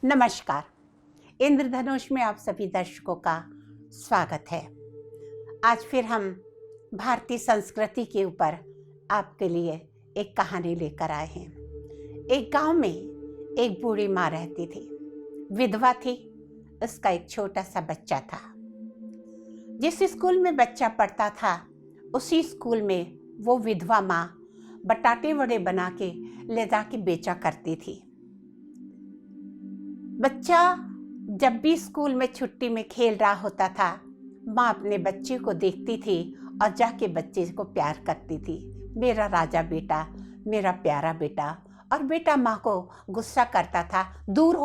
नमस्कार। इंद्रधनुष में आप सभी दर्शकों का स्वागत है। आज फिर हम भारतीय संस्कृति के ऊपर आपके लिए एक कहानी लेकर आए हैं। एक गांव में एक बूढ़ी माँ रहती थी, विधवा थी। उसका एक छोटा सा बच्चा था। जिस स्कूल में बच्चा पढ़ता था उसी स्कूल में वो विधवा माँ बटाटे वड़े बना के ले जाके बेचा करती थी। बच्चा जब भी स्कूल में छुट्टी में खेल रहा होता था, माँ अपने बच्चे को देखती थी और जाके बच्चे को प्यार करती थी। मेरा राजा बेटा, मेरा प्यारा बेटा। और बेटा माँ को गुस्सा करता था, दूर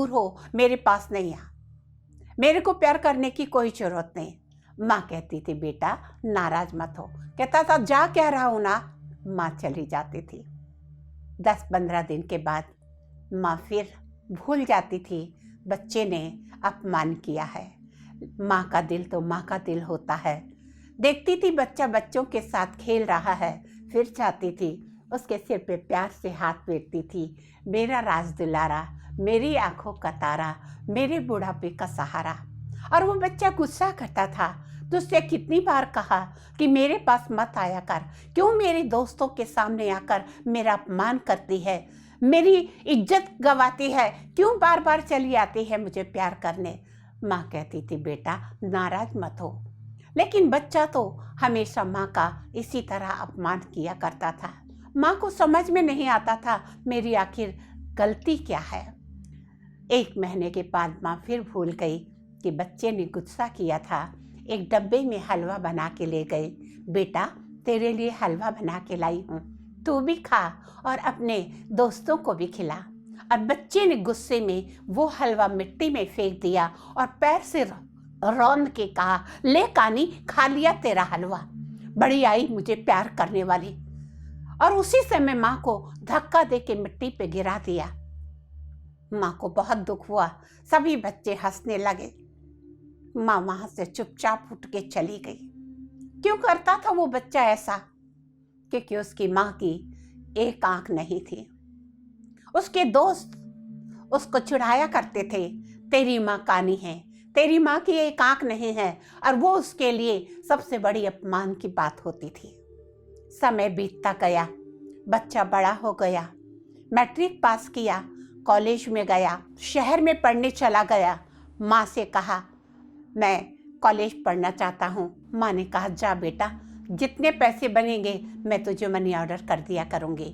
हो, मेरे पास नहीं आ, मेरे को प्यार करने की कोई जरूरत नहीं। माँ कहती थी बेटा नाराज मत हो। कहता था जा कह रहा हूँ ना। माँ चली जाती थी। 10-15 दिन के बाद माँ फिर भूल जाती थी बच्चे ने अपमान किया है। माँ का दिल तो माँ का दिल होता है। देखती थी बच्चा बच्चों के साथ खेल रहा है, फिर चाहती थी उसके सिर पे प्यार से हाथ फेरती थी। मेरा राज दुलारा, मेरी आंखों का तारा, मेरे बुढ़ापे का सहारा। और वो बच्चा गुस्सा करता था। तुझसे कितनी बार कहा कि मेरे पास मत आया कर, क्यों मेरे दोस्तों के सामने आकर मेरा अपमान करती है, मेरी इज्जत गवाती है, क्यों बार बार चली आती है मुझे प्यार करने। माँ कहती थी बेटा नाराज मत हो। लेकिन बच्चा तो हमेशा माँ का इसी तरह अपमान किया करता था। माँ को समझ में नहीं आता था मेरी आखिर गलती क्या है। 1 महीने के बाद माँ फिर भूल गई कि बच्चे ने गुस्सा किया था। एक डब्बे में हलवा बना के ले गई। बेटा तेरे लिए हलवा बना के लाई हूँ, तू भी खा और अपने दोस्तों को भी खिला। और बच्चे ने गुस्से में वो हलवा मिट्टी में फेंक दिया और पैर से रौंद के कहा, ले कानी खा लिया तेरा हलवा, बड़ी आई मुझे प्यार करने वाली। और उसी समय माँ को धक्का दे के मिट्टी पे गिरा दिया। माँ को बहुत दुख हुआ। सभी बच्चे हंसने लगे। माँ वहां से चुपचाप उठ के चली गई। क्यों करता था वो बच्चा ऐसा? क्योंकि उसकी माँ की एक आंख नहीं थी। उसके दोस्त उसको चिढ़ाया करते थे, तेरी माँ कानी है, तेरी माँ की एक आंख नहीं है। और वो उसके लिए सबसे बड़ी अपमान की बात होती थी। समय बीतता गया, बच्चा बड़ा हो गया, मैट्रिक पास किया, कॉलेज में गया, शहर में पढ़ने चला गया। माँ से कहा मैं कॉलेज पढ़ना चाहता हूँ। माँ ने कहा जा बेटा, जितने पैसे बनेंगे मैं तुझे मनी ऑर्डर कर दिया करूँगी।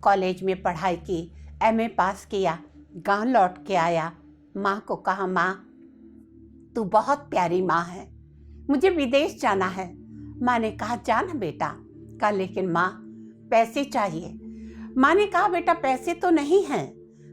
कॉलेज में पढ़ाई की, एमए पास किया, गांव लौट के आया। माँ को कहा माँ तू बहुत प्यारी माँ है, मुझे विदेश जाना है। माँ ने कहा जा ना बेटा। कहा लेकिन माँ पैसे चाहिए। माँ ने कहा बेटा पैसे तो नहीं हैं।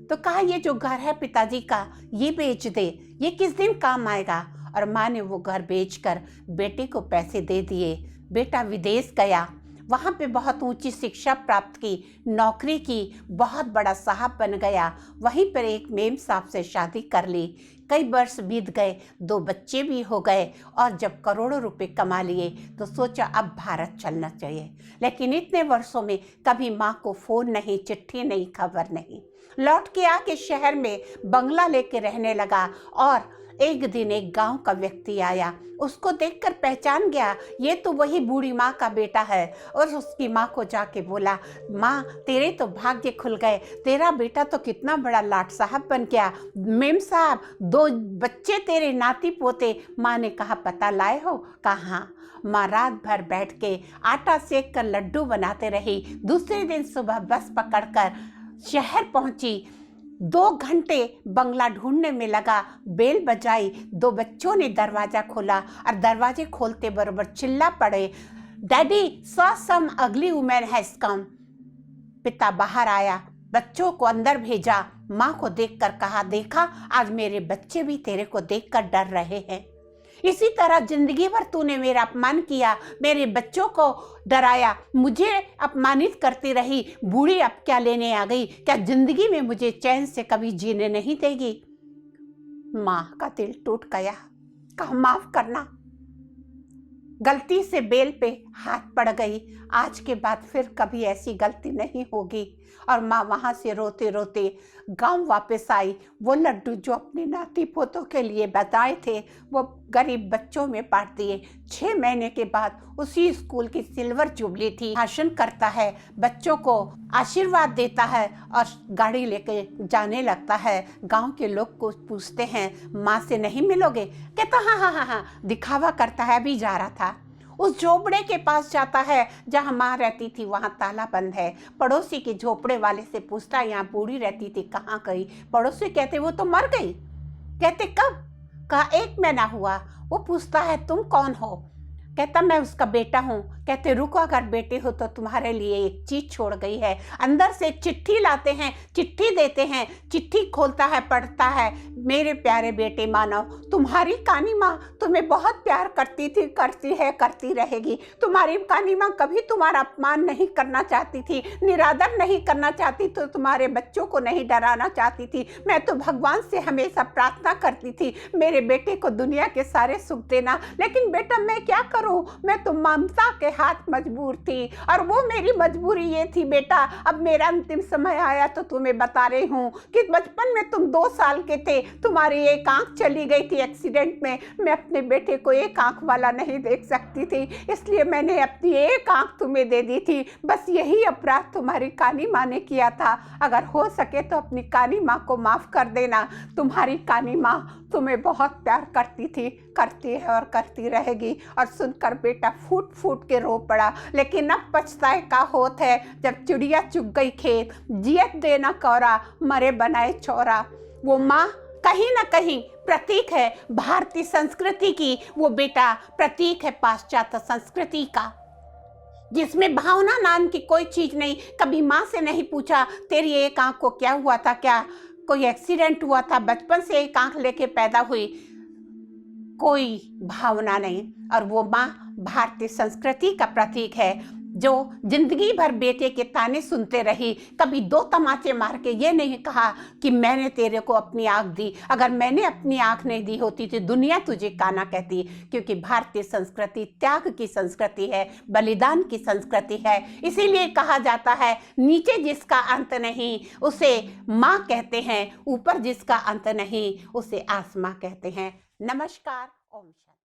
तो कहा ये जो घर है पिताजी का ये बेच दे, ये किस दिन काम आएगा। और माँ ने वो घर बेचकर बेटे को पैसे दे दिए। बेटा विदेश गया, वहाँ पे बहुत ऊंची शिक्षा प्राप्त की, नौकरी की, बहुत बड़ा साहब बन गया। वहीं पर एक मेम साहब से शादी कर ली। कई वर्ष बीत गए, 2 बच्चे भी हो गए। और जब करोड़ों रुपए कमा लिए तो सोचा अब भारत चलना चाहिए। लेकिन इतने वर्षों में कभी माँ को फ़ोन नहीं, चिट्ठी नहीं, खबर नहीं। लौट के आके शहर में बंगला लेके रहने लगा। और एक दिन एक गांव का व्यक्ति आया, उसको देखकर पहचान गया ये तो वही बूढ़ी माँ का बेटा है। और उसकी माँ को जाके बोला माँ तेरे तो भाग्य खुल गए, तेरा बेटा तो कितना बड़ा लाट साहब बन गया, मेम साहब 2 बच्चे तेरे नाती पोते। माँ ने कहा पता लाए हो? कहा हाँ। माँ रात भर बैठ के आटा सेक कर लड्डू बनाते रही। दूसरे दिन सुबह बस पकड़कर शहर पहुंची। 2 घंटे बंगला ढूंढने में लगा, बेल बजाई, 2 बच्चों ने दरवाजा खोला और दरवाजे खोलते बरोबर चिल्ला पड़े, डैडी सॉ सम अगली वुमेन हैज कम। पिता बाहर आया, बच्चों को अंदर भेजा। माँ को देखकर कहा देखा आज मेरे बच्चे भी तेरे को देखकर डर रहे हैं। इसी तरह जिंदगी भर तूने मेरा अपमान किया, मेरे बच्चों को डराया, मुझे अपमानित करती रही। बूढ़ी अब क्या लेने आ गई? क्या जिंदगी में मुझे चैन से कभी जीने नहीं देगी? माँ का दिल टूट गया। कहा माफ करना, गलती से बेल पे हाथ पड़ गई, आज के बाद फिर कभी ऐसी गलती नहीं होगी। और माँ वहाँ से रोते रोते गांव वापस आई, वो लड्डू जो अपने नाती पोतों के लिए बताए थे वो गरीब बच्चों में बांट दिए। 6 महीने के बाद उसी स्कूल की सिल्वर जुबली थी। भाषण करता है, बच्चों को आशीर्वाद देता है और गाड़ी लेके जाने लगता है। गांव के लोग को पूछते हैं, माँ से नहीं मिलोगे? कहता हाँ हाँ हाँ हाँ, दिखावा करता है, अभी जा रहा था। उस झोपड़े के पास जाता है जहाँ माँ रहती थी, वहाँ ताला बंद है। पड़ोसी के झोपड़े वाले से पूछता है, यहाँ बूढ़ी रहती थी, कहाँ गई? पड़ोसी कहते वो तो मर गई। कहते कब? कहा 1 महीना हुआ। वो पूछता है तुम कौन हो? कहता मैं उसका बेटा हूँ। कहते रुको, अगर बेटे हो तो तुम्हारे लिए एक चीज छोड़ गई है। अंदर से चिट्ठी लाते हैं, चिट्ठी देते हैं। चिट्ठी खोलता है, पढ़ता है, मेरे प्यारे बेटे मानव, तुम्हारी कानी माँ तुम्हें बहुत प्यार करती थी, करती है, करती रहेगी। तुम्हारी कानी माँ कभी तुम्हारा अपमान नहीं करना चाहती थी, निरादर नहीं करना चाहती, तो तुम्हारे बच्चों को नहीं डराना चाहती थी। मैं तो भगवान से हमेशा प्रार्थना करती थी, मेरे बेटे को दुनिया के सारे सुख देना। लेकिन बेटा मैं क्या करूँ, मैं तो ममता के हाथ मजबूर थी, और वो मेरी मजबूरी ये थी बेटा, अब मेरा अंतिम समय आया तो तुम्हें बता रही हूँ कि बचपन में तुम 2 साल के थे, तुम्हारी एक आंख चली गई थी एक्सीडेंट में। मैं अपने बेटे को एक आंख वाला नहीं देख सकती थी, इसलिए मैंने अपनी एक आंख तुम्हें दे दी थी। बस यही अपराध तुम्हारी कानी माँ ने किया था। अगर हो सके तो अपनी कानी माँ को माफ कर देना। तुम्हारी कानी माँ तुम्हें बहुत प्यार करती थी, करती है और करती रहेगी। और सुनकर बेटा फूट फूट के रो पड़ा। लेकिन अब पछताए का होत है, जब चिड़िया चुग गई खेत, जियत देना कौरा, मरे बनाए चौरा। वो माँ कहीं ना कहीं प्रतीक है भारतीय संस्कृति की, वो बेटा प्रतीक है पाश्चात्य संस्कृति का, जिसमें भावना नाम की कोई चीज नहीं। कभी माँ से नहीं पूछा तेरी एक आंख को क्या हुआ था, क्या कोई एक्सीडेंट हुआ था, बचपन से एक आंख लेके पैदा हुई, कोई भावना नहीं। और वो माँ भारतीय संस्कृति का प्रतीक है, जो जिंदगी भर बेटे के ताने सुनते रही, कभी 2 तमाचे मार के ये नहीं कहा कि मैंने तेरे को अपनी आंख दी, अगर मैंने अपनी आंख नहीं दी होती तो दुनिया तुझे काना कहती। क्योंकि भारतीय संस्कृति त्याग की संस्कृति है, बलिदान की संस्कृति है। इसीलिए कहा जाता है नीचे जिसका अंत नहीं उसे माँ कहते हैं, ऊपर जिसका अंत नहीं उसे आसमां कहते हैं। नमस्कार, ओम शांति।